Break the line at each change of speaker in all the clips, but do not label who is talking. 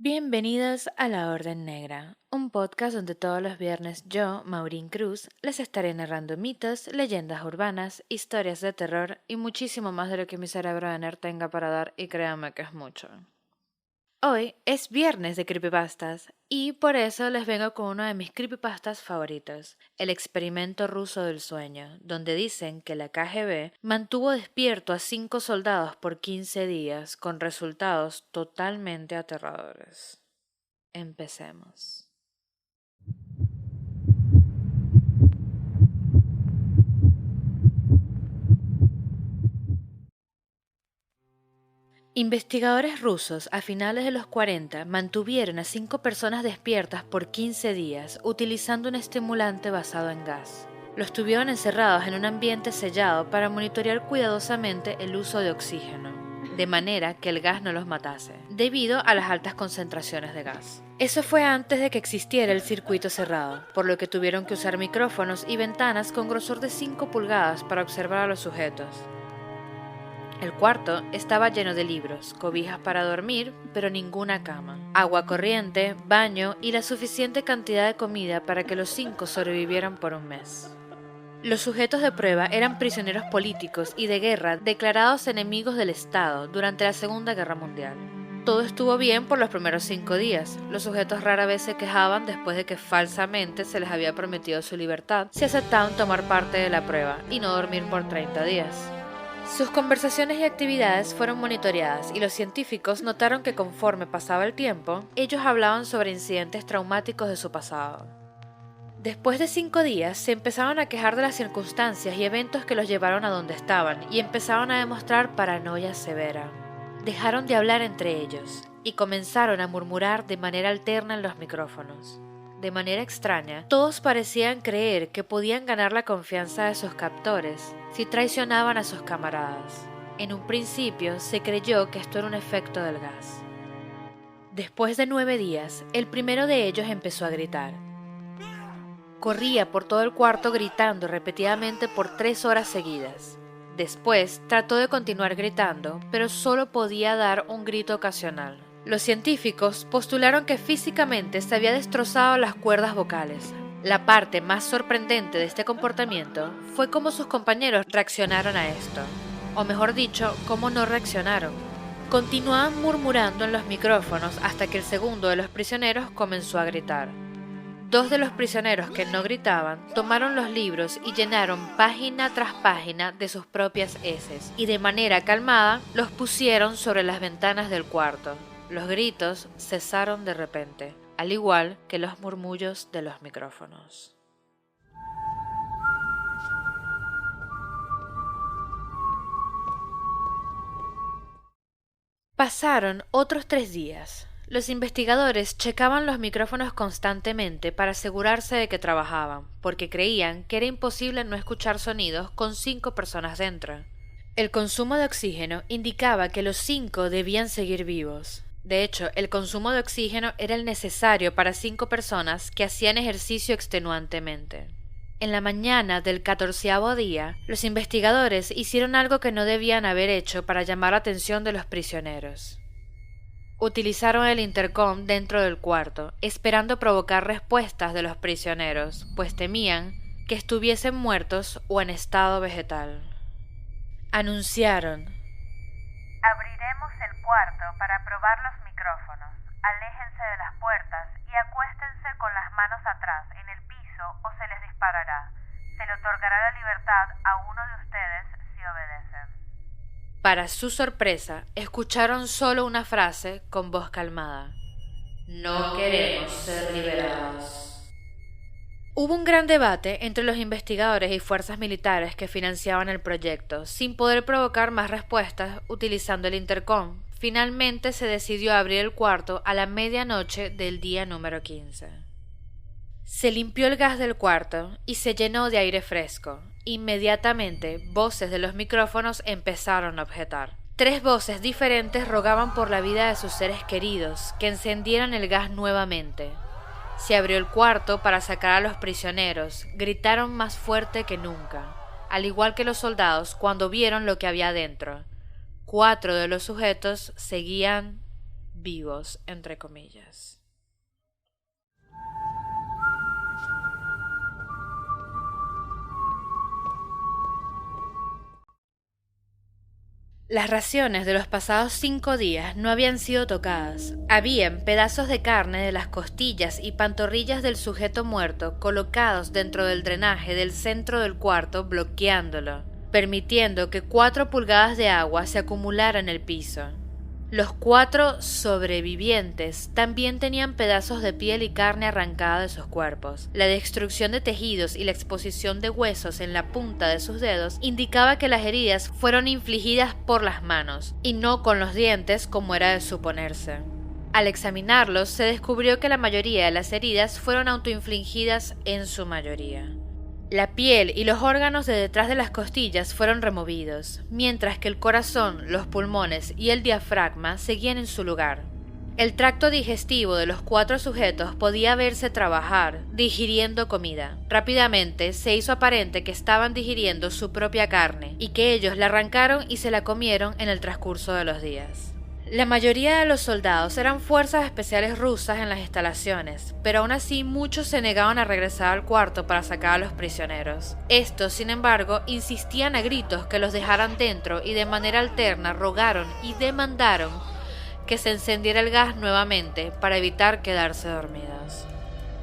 Bienvenidos a La Orden Negra, un podcast donde todos los viernes yo, Maureen Cruz, les estaré narrando mitos, leyendas urbanas, historias de terror y muchísimo más de lo que mi cerebro de nerd tenga para dar, y créanme que es mucho. Hoy es viernes de creepypastas y por eso les vengo con uno de mis creepypastas favoritos, el experimento ruso del sueño, donde dicen que la KGB mantuvo despierto a 5 soldados por 15 días con resultados totalmente aterradores. Empecemos. Investigadores rusos a finales de los 40 mantuvieron a 5 personas despiertas por 15 días utilizando un estimulante basado en gas. Los tuvieron encerrados en un ambiente sellado para monitorear cuidadosamente el uso de oxígeno, de manera que el gas no los matase, debido a las altas concentraciones de gas. Eso fue antes de que existiera el circuito cerrado, por lo que tuvieron que usar micrófonos y ventanas con grosor de 5 pulgadas para observar a los sujetos. El cuarto estaba lleno de libros, cobijas para dormir, pero ninguna cama, agua corriente, baño y la suficiente cantidad de comida para que los 5 sobrevivieran por un mes. Los sujetos de prueba eran prisioneros políticos y de guerra declarados enemigos del Estado durante la Segunda Guerra Mundial. Todo estuvo bien por los primeros 5 días. Los sujetos rara vez se quejaban después de que falsamente se les había prometido su libertad si aceptaban tomar parte de la prueba y no dormir por 30 días. Sus conversaciones y actividades fueron monitoreadas y los científicos notaron que conforme pasaba el tiempo, ellos hablaban sobre incidentes traumáticos de su pasado. Después de 5 días, se empezaron a quejar de las circunstancias y eventos que los llevaron a donde estaban y empezaron a demostrar paranoia severa. Dejaron de hablar entre ellos y comenzaron a murmurar de manera alterna en los micrófonos. De manera extraña, todos parecían creer que podían ganar la confianza de sus captores si traicionaban a sus camaradas. En un principio se creyó que esto era un efecto del gas. Después de 9 días, el primero de ellos empezó a gritar. Corría por todo el cuarto gritando repetidamente por 3 horas seguidas. Después trató de continuar gritando, pero solo podía dar un grito ocasional. Los científicos postularon que físicamente se había destrozado las cuerdas vocales. La parte más sorprendente de este comportamiento fue cómo sus compañeros reaccionaron a esto. O mejor dicho, cómo no reaccionaron. Continuaban murmurando en los micrófonos hasta que el segundo de los prisioneros comenzó a gritar. 2 de los prisioneros que no gritaban tomaron los libros y llenaron página tras página de sus propias heces y de manera calmada los pusieron sobre las ventanas del cuarto. Los gritos cesaron de repente, al igual que los murmullos de los micrófonos. Pasaron otros 3 días. Los investigadores checaban los micrófonos constantemente para asegurarse de que trabajaban, porque creían que era imposible no escuchar sonidos con 5 personas dentro. El consumo de oxígeno indicaba que los 5 debían seguir vivos. De hecho, el consumo de oxígeno era el necesario para 5 personas que hacían ejercicio extenuantemente. En la mañana del 14º día, los investigadores hicieron algo que no debían haber hecho para llamar la atención de los prisioneros. Utilizaron el intercom dentro del cuarto, esperando provocar respuestas de los prisioneros, pues temían que estuviesen muertos o en estado vegetal. Anunciaron:
Abriremos el cuarto para probar los micrófonos. Aléjense de las puertas y acuéstense con las manos atrás en el piso o se les disparará. Se le otorgará la libertad a uno de ustedes si obedecen.
Para su sorpresa, escucharon solo una frase con voz calmada: No queremos ser liberados. Hubo un gran debate entre los investigadores y fuerzas militares que financiaban el proyecto, sin poder provocar más respuestas utilizando el intercom. Finalmente se decidió abrir el cuarto a la medianoche del día número 15. Se limpió el gas del cuarto y se llenó de aire fresco. Inmediatamente, voces de los micrófonos empezaron a objetar. 3 voces diferentes rogaban por la vida de sus seres queridos, que encendieran el gas nuevamente. Se abrió el cuarto para sacar a los prisioneros. Gritaron más fuerte que nunca, al igual que los soldados cuando vieron lo que había dentro. 4 de los sujetos seguían vivos, entre comillas. Las raciones de los pasados 5 días no habían sido tocadas. Habían pedazos de carne de las costillas y pantorrillas del sujeto muerto colocados dentro del drenaje del centro del cuarto, bloqueándolo, permitiendo que 4 pulgadas de agua se acumulara en el piso. Los 4 sobrevivientes también tenían pedazos de piel y carne arrancada de sus cuerpos. La destrucción de tejidos y la exposición de huesos en la punta de sus dedos indicaba que las heridas fueron infligidas por las manos, y no con los dientes como era de suponerse. Al examinarlos, se descubrió que la mayoría de las heridas fueron autoinfligidas en su mayoría. La piel y los órganos de detrás de las costillas fueron removidos, mientras que el corazón, los pulmones y el diafragma seguían en su lugar. El tracto digestivo de los 4 sujetos podía verse trabajar, digiriendo comida. Rápidamente se hizo aparente que estaban digiriendo su propia carne, y que ellos la arrancaron y se la comieron en el transcurso de los días. La mayoría de los soldados eran fuerzas especiales rusas en las instalaciones, pero aún así muchos se negaban a regresar al cuarto para sacar a los prisioneros. Estos, sin embargo, insistían a gritos que los dejaran dentro y de manera alterna rogaron y demandaron que se encendiera el gas nuevamente para evitar quedarse dormidos.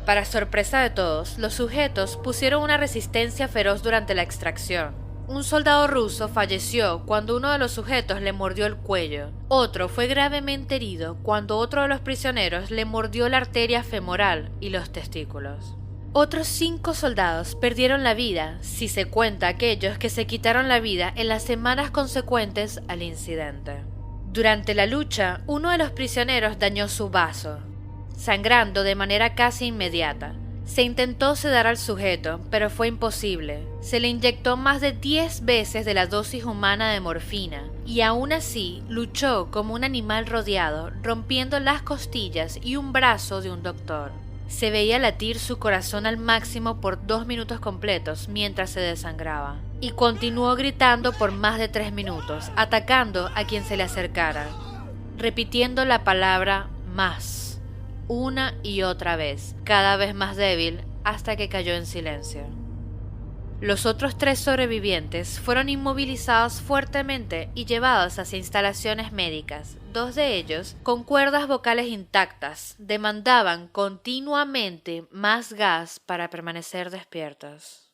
Para sorpresa de todos, los sujetos pusieron una resistencia feroz durante la extracción. Un soldado ruso falleció cuando uno de los sujetos le mordió el cuello. Otro fue gravemente herido cuando otro de los prisioneros le mordió la arteria femoral y los testículos. Otros 5 soldados perdieron la vida, si se cuenta aquellos que se quitaron la vida en las semanas consecuentes al incidente. Durante la lucha, uno de los prisioneros dañó su vaso, sangrando de manera casi inmediata. Se intentó sedar al sujeto, pero fue imposible. Se le inyectó más de 10 veces de la dosis humana de morfina, y aún así luchó como un animal rodeado, rompiendo las costillas y un brazo de un doctor. Se veía latir su corazón al máximo por 2 minutos completos mientras se desangraba, y continuó gritando por más de 3 minutos, atacando a quien se le acercara, repitiendo la palabra más una y otra vez, cada vez más débil, hasta que cayó en silencio. Los otros 3 sobrevivientes fueron inmovilizados fuertemente y llevados hacia instalaciones médicas. 2 de ellos, con cuerdas vocales intactas, demandaban continuamente más gas para permanecer despiertos.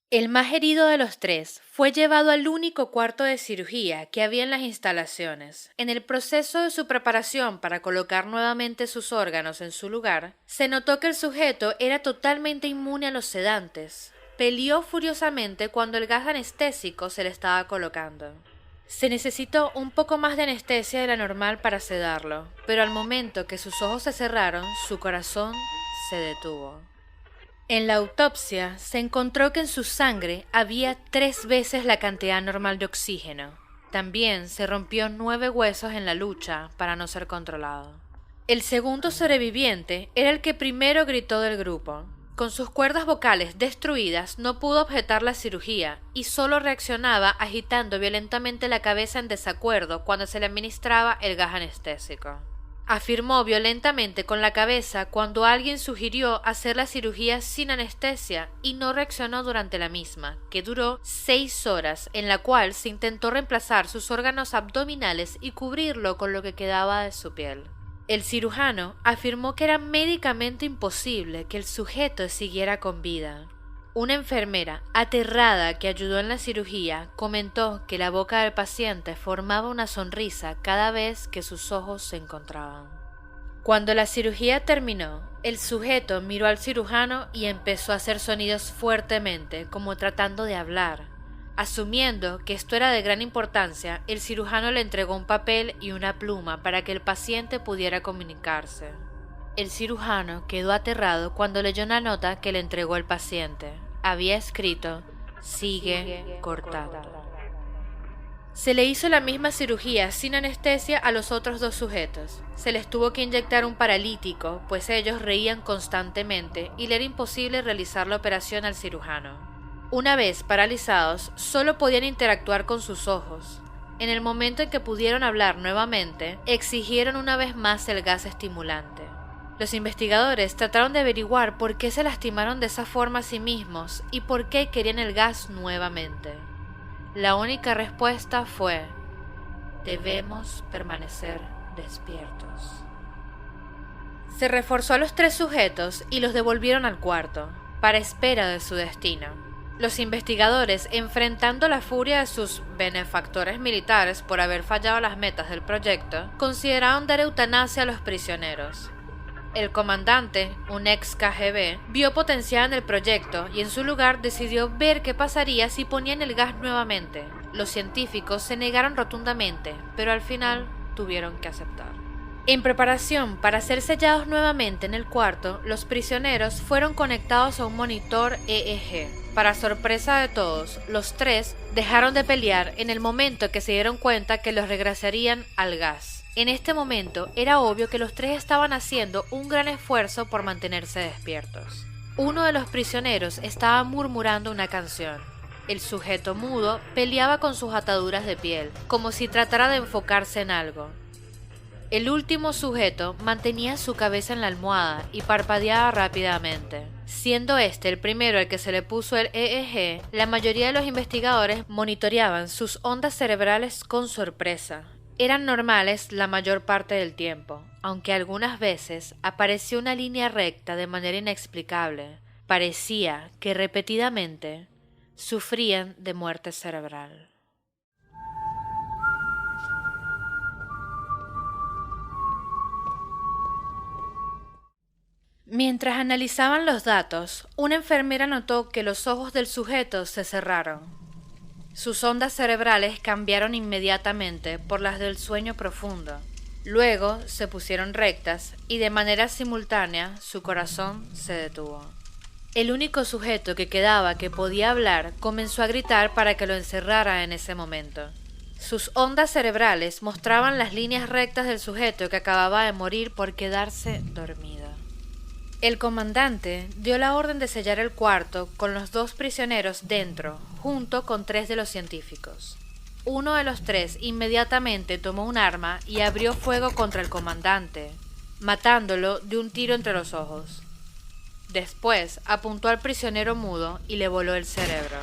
El más herido de los 3 fue llevado al único cuarto de cirugía que había en las instalaciones. En el proceso de su preparación para colocar nuevamente sus órganos en su lugar, se notó que el sujeto era totalmente inmune a los sedantes. Peleó furiosamente cuando el gas anestésico se le estaba colocando. Se necesitó un poco más de anestesia de la normal para sedarlo, pero al momento que sus ojos se cerraron, su corazón se detuvo. En la autopsia se encontró que en su sangre había 3 veces la cantidad normal de oxígeno. También se rompió 9 huesos en la lucha para no ser controlado. El segundo sobreviviente era el que primero gritó del grupo. Con sus cuerdas vocales destruidas no pudo objetar la cirugía y solo reaccionaba agitando violentamente la cabeza en desacuerdo cuando se le administraba el gas anestésico. Afirmó violentamente con la cabeza cuando alguien sugirió hacer la cirugía sin anestesia y no reaccionó durante la misma, que duró 6 horas, en la cual se intentó reemplazar sus órganos abdominales y cubrirlo con lo que quedaba de su piel. El cirujano afirmó que era médicamente imposible que el sujeto siguiera con vida. Una enfermera, aterrada que ayudó en la cirugía, comentó que la boca del paciente formaba una sonrisa cada vez que sus ojos se encontraban. Cuando la cirugía terminó, el sujeto miró al cirujano y empezó a hacer sonidos fuertemente, como tratando de hablar. Asumiendo que esto era de gran importancia, el cirujano le entregó un papel y una pluma para que el paciente pudiera comunicarse. El cirujano quedó aterrado cuando leyó una nota que le entregó el paciente. Había escrito: "Sigue cortando". Se le hizo la misma cirugía sin anestesia a los otros 2 sujetos. Se les tuvo que inyectar un paralítico, pues ellos reían constantemente y le era imposible realizar la operación al cirujano. Una vez paralizados, solo podían interactuar con sus ojos. En el momento en que pudieron hablar nuevamente, exigieron una vez más el gas estimulante. Los investigadores trataron de averiguar por qué se lastimaron de esa forma a sí mismos y por qué querían el gas nuevamente. La única respuesta fue: debemos permanecer despiertos. Se reforzó a los 3 sujetos y los devolvieron al cuarto, para espera de su destino. Los investigadores, enfrentando la furia de sus benefactores militares por haber fallado las metas del proyecto, consideraron dar eutanasia a los prisioneros. El comandante, un ex KGB, vio potencial en el proyecto y en su lugar decidió ver qué pasaría si ponían el gas nuevamente. Los científicos se negaron rotundamente, pero al final tuvieron que aceptar. En preparación para ser sellados nuevamente en el cuarto, los prisioneros fueron conectados a un monitor EEG. Para sorpresa de todos, los 3 dejaron de pelear en el momento que se dieron cuenta que los regresarían al gas. En este momento era obvio que los 3 estaban haciendo un gran esfuerzo por mantenerse despiertos. Uno de los prisioneros estaba murmurando una canción. El sujeto mudo peleaba con sus ataduras de piel, como si tratara de enfocarse en algo. El último sujeto mantenía su cabeza en la almohada y parpadeaba rápidamente. Siendo este el primero al que se le puso el EEG, la mayoría de los investigadores monitoreaban sus ondas cerebrales con sorpresa. Eran normales la mayor parte del tiempo, aunque algunas veces apareció una línea recta de manera inexplicable. Parecía que repetidamente sufrían de muerte cerebral. Mientras analizaban los datos, una enfermera notó que los ojos del sujeto se cerraron. Sus ondas cerebrales cambiaron inmediatamente por las del sueño profundo. Luego se pusieron rectas y de manera simultánea su corazón se detuvo. El único sujeto que quedaba que podía hablar comenzó a gritar para que lo encerrara en ese momento. Sus ondas cerebrales mostraban las líneas rectas del sujeto que acababa de morir por quedarse dormido. El comandante dio la orden de sellar el cuarto con los 2 prisioneros dentro, junto con 3 de los científicos. Uno de los 3 inmediatamente tomó un arma y abrió fuego contra el comandante, matándolo de un tiro entre los ojos. Después apuntó al prisionero mudo y le voló el cerebro.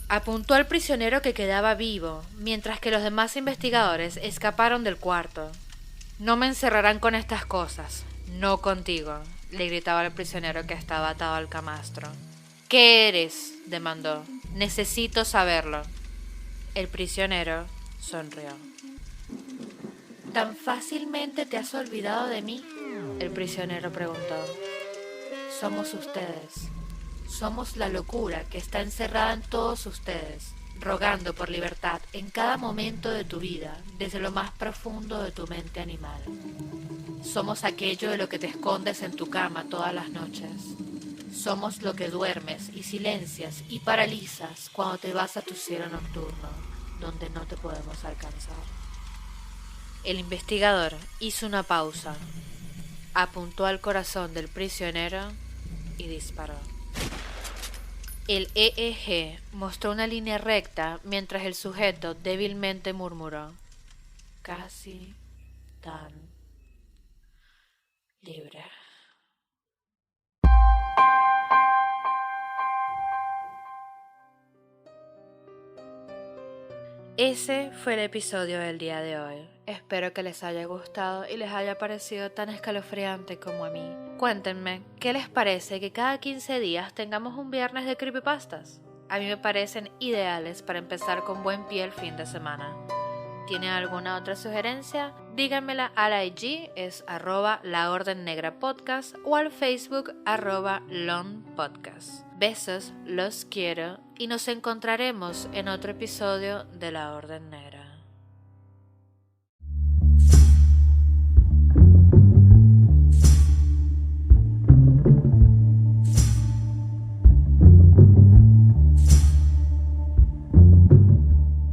Apuntó al prisionero que quedaba vivo, mientras que los demás investigadores escaparon del cuarto. «No me encerrarán con estas cosas, no contigo», le gritaba al prisionero que estaba atado al camastro. «¿Qué eres?», demandó. «Necesito saberlo». El prisionero sonrió. «¿Tan fácilmente te has olvidado de mí?», el prisionero preguntó. «Somos ustedes. Somos la locura que está encerrada en todos ustedes, rogando por libertad en cada momento de tu vida, desde lo más profundo de tu mente animal. Somos aquello de lo que te escondes en tu cama todas las noches. Somos lo que duermes y silencias y paralizas cuando te vas a tu cielo nocturno, donde no te podemos alcanzar». El investigador hizo una pausa, apuntó al corazón del prisionero y disparó. El EEG mostró una línea recta mientras el sujeto débilmente murmuró: «Casi tan libre». Ese fue el episodio del día de hoy. Espero que les haya gustado y les haya parecido tan escalofriante como a mí. Cuéntenme, ¿qué les parece que cada 15 días tengamos un viernes de creepypastas? A mí me parecen ideales para empezar con buen pie el fin de semana. ¿Tienen alguna otra sugerencia? Díganmela al IG, es @laordennegrapodcast, o al Facebook @lonpodcast. Besos, los quiero y nos encontraremos en otro episodio de La Orden Negra.